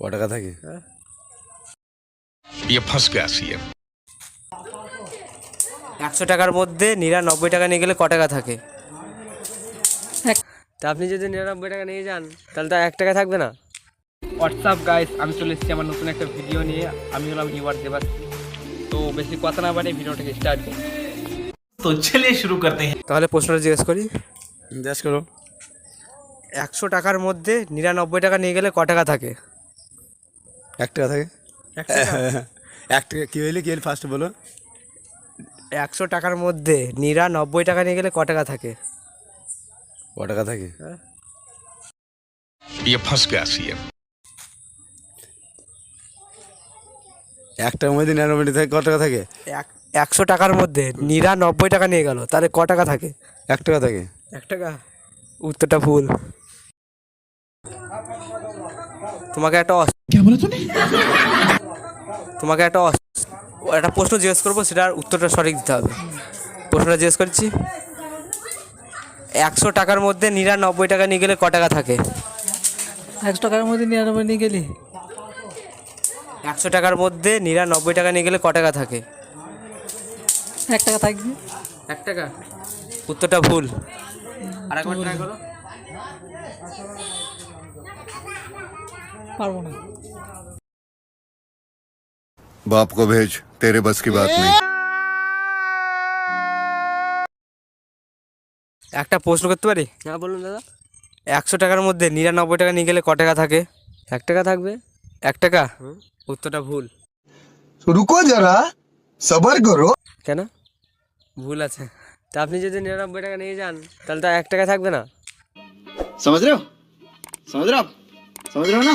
ক টাকা থাকে? ये फंस गया सीएम। 100 টাকার মধ্যে 99 টাকা নিয়ে গেলে ক টাকা থাকে? তা আপনি যদি 99 টাকা নিয়ে যান তাহলে তো 1 টাকা থাকবে না। হোয়াটসঅ্যাপ গাইস, আমি চলে এসেছি আমার নতুন একটা ভিডিও নিয়ে। আমি হলাম ইউয়ার দেবাস। তো বেশি কথা না বাড়িয়ে ভিডিওটাকে স্টার্ট করি। तो चलिए शुरू करते हैं। তাহলে প্রশ্নটা জিজ্ঞেস করি, জিজ্ঞেস করো। 100 টাকার মধ্যে 99 টাকা নিয়ে গেলে ক টাকা থাকে? 1 টাকা থাকে। 1 টাকা? 1 টাকা কি হইলে কি হইলে ফার্স্ট বলো। 100 টাকার মধ্যে 99 টাকা নিয়ে গেলে ক টাকা থাকে? ক টাকা থাকে? ये फंस गया सीएम। 1 টাকার মধ্যে 99 থাকে, ক টাকা থাকে? 100 টাকার মধ্যে 99 টাকা নিয়ে গেল, তাহলে ক টাকা থাকে? 1 টাকা থাকে। 1 টাকা? উত্তরটা ভুল। তোমাকে একটা তোমাকে একটা প্রশ্ন জিজ্ঞেস করবো, সেটার উত্তরটা সঠিক দিতে হবে। প্রশ্নটা জিজ্ঞেস করছি, 100 টাকার মধ্যে 99 টাকা নিয়ে গেলে ক টাকা থাকে? 100 টাকার মধ্যে 99 নিয়ে গেলি 100 টাকার মধ্যে 99 টাকা নিয়ে গেলে ক টাকা থাকে? 1 টাকা থাকবে। 1 টাকা? উত্তরটা ভুল। আর একবার ট্রাই করো। পারবো না। बाप को भेज, तेरे बस की बात नहीं। একটা প্রশ্ন করতে পারি? হ্যাঁ বলুন দাদা। 100 টাকার মধ্যে 99 টাকা নিয়ে গেলে ক টাকা থাকে? 1 টাকা থাকবে। 1 টাকা? উত্তরটা ভুল। रुको जरा सबर करो। কেন? ভুল আছে। তা আপনি যদি 99 টাকা নিয়ে যান তাহলে তো 1 টাকা থাকবে না। समझ रहे हो? समझ रहे हो आप? समझ रहे हो ना?